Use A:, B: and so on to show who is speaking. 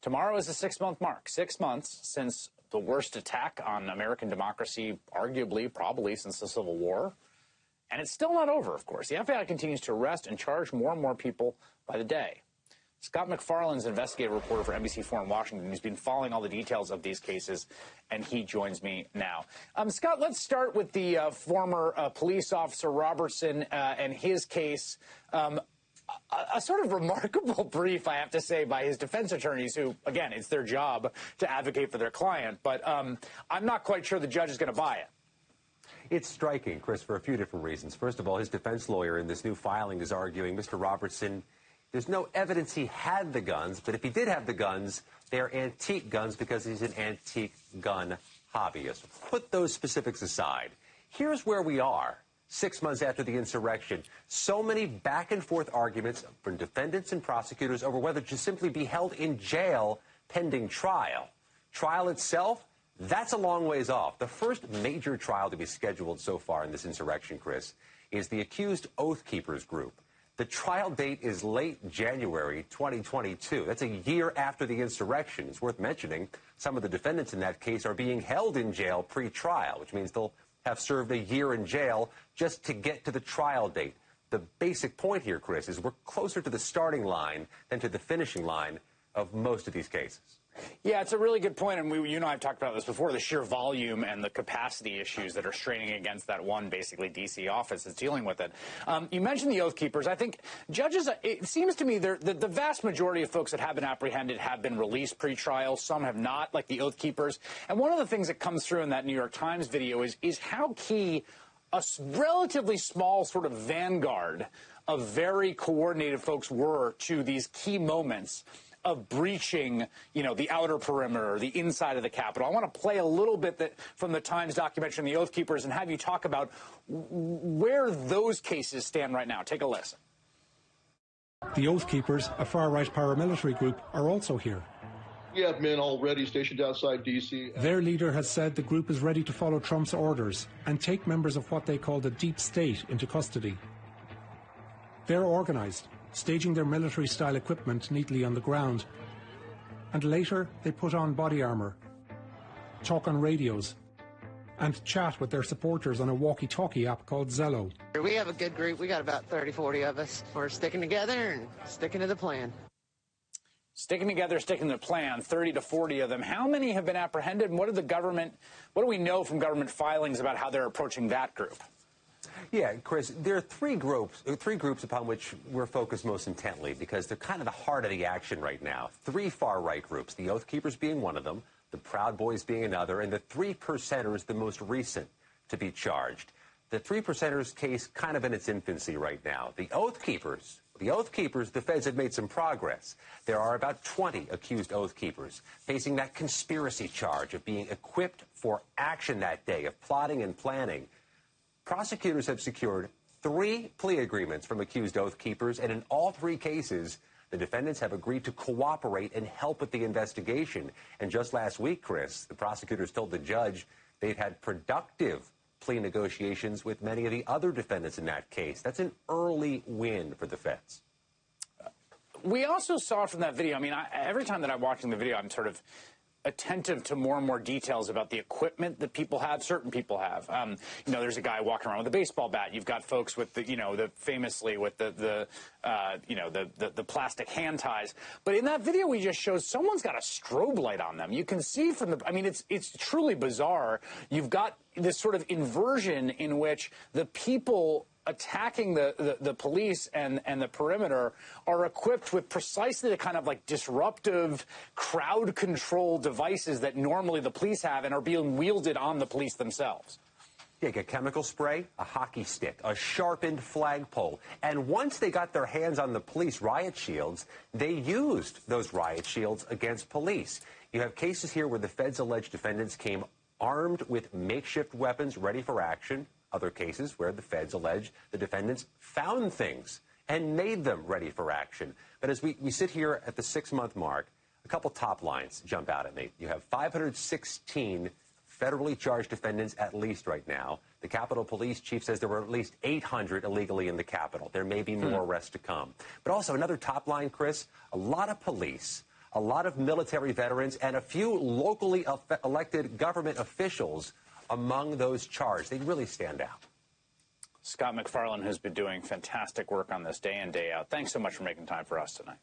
A: Tomorrow is the 6-month mark. 6 months since the worst attack on American democracy, arguably, probably since the Civil War. And it's still not over, of course. The FBI continues to arrest and charge more and more people by the day. Scott MacFarlane's investigative reporter for NBC4 in Washington. He's been following all the details of these cases, and he joins me now. Scott, let's start with the former police officer Robertson and his case. A sort of remarkable brief, I have to say, by his defense attorneys who, again, it's their job to advocate for their client. But I'm not quite sure the judge is going to buy it.
B: It's striking, Chris, for a few different reasons. First of all, his defense lawyer in this new filing is arguing Mr. Robertson, there's no evidence he had the guns, but if he did have the guns, they're antique guns because he's an antique gun hobbyist. Put those specifics aside. Here's where we are 6 months after the insurrection. So many back and forth arguments from defendants and prosecutors over whether to simply be held in jail pending trial. Trial itself, that's a long ways off. The first major trial to be scheduled so far in this insurrection, Chris, is the accused Oath Keepers group. The trial date is late January 2022. That's a year after the insurrection. It's worth mentioning some of the defendants in that case are being held in jail pre-trial, which means they'll have served a year in jail just to get to the trial date. The basic point here, Chris, is we're closer to the starting line than to the finishing line of most of these cases.
A: Yeah, it's a really good point, and you and I have talked about this before, the sheer volume and the capacity issues that are straining against that one, basically, D.C. office that's dealing with it. You mentioned the Oath Keepers. I think judges, it seems to me the vast majority of folks that have been apprehended have been released pre-trial. Some have not, like the Oath Keepers. And one of the things that comes through in that New York Times video is how key a relatively small sort of vanguard of very coordinated folks were to these key moments of breaching, the outer perimeter, the inside of the Capitol. I want to play a little bit from the Times documentary on the Oath Keepers and have you talk about where those cases stand right now. Take a listen.
C: The Oath Keepers, a far-right paramilitary group, are also here.
D: We have men already stationed outside D.C.
C: Their leader has said the group is ready to follow Trump's orders and take members of what they call the deep state into custody. They're organized, staging their military-style equipment neatly on the ground. And later, they put on body armor, talk on radios, and chat with their supporters on a walkie-talkie app called Zello.
E: We have a good group. We got about 30, 40 of us. We're sticking together and sticking to the plan.
A: Sticking together, sticking to the plan, 30 to 40 of them. How many have been apprehended, and what do we know from government filings about how they're approaching that group?
B: Yeah, Chris, there are three groups upon which we're focused most intently because they're kind of the heart of the action right now. Three far-right groups, the Oath Keepers being one of them, the Proud Boys being another, and the 3 Percenters, the most recent to be charged. The 3 Percenters case kind of in its infancy right now. The Oath Keepers, the feds have made some progress. There are about 20 accused Oath Keepers facing that conspiracy charge of being equipped for action that day, of plotting and planning. Prosecutors have secured 3 plea agreements from accused Oath Keepers, and in all 3 cases, the defendants have agreed to cooperate and help with the investigation. And just last week, Chris, the prosecutors told the judge they've had productive plea negotiations with many of the other defendants in that case. That's an early win for the feds.
A: We also saw from that video, every time that I'm watching the video, I'm sort of attentive to more and more details about the equipment that people have, certain people have. There's a guy walking around with a baseball bat. You've got folks with famously with the plastic hand ties. But in that video we just showed, someone's got a strobe light on them. You can see from it's truly bizarre. You've got this sort of inversion in which the people attacking the police and the perimeter are equipped with precisely the kind of disruptive crowd control devices that normally the police have and are being wielded on the police themselves.
B: Yeah, get chemical spray, a hockey stick, a sharpened flagpole. And once they got their hands on the police riot shields, they used those riot shields against police. You have cases here where the feds allege defendants came armed with makeshift weapons ready for action. Other cases where the feds allege the defendants found things and made them ready for action. But as we sit here at the 6-month mark, a couple top lines jump out at me. You have 516 federally charged defendants at least right now. The Capitol Police Chief says there were at least 800 illegally in the Capitol. There may be more arrests to come. But also another top line, Chris, a lot of police, a lot of military veterans, and a few locally elected government officials among those charged. They really stand out.
A: Scott MacFarlane has been doing fantastic work on this day in, day out. Thanks so much for making time for us tonight.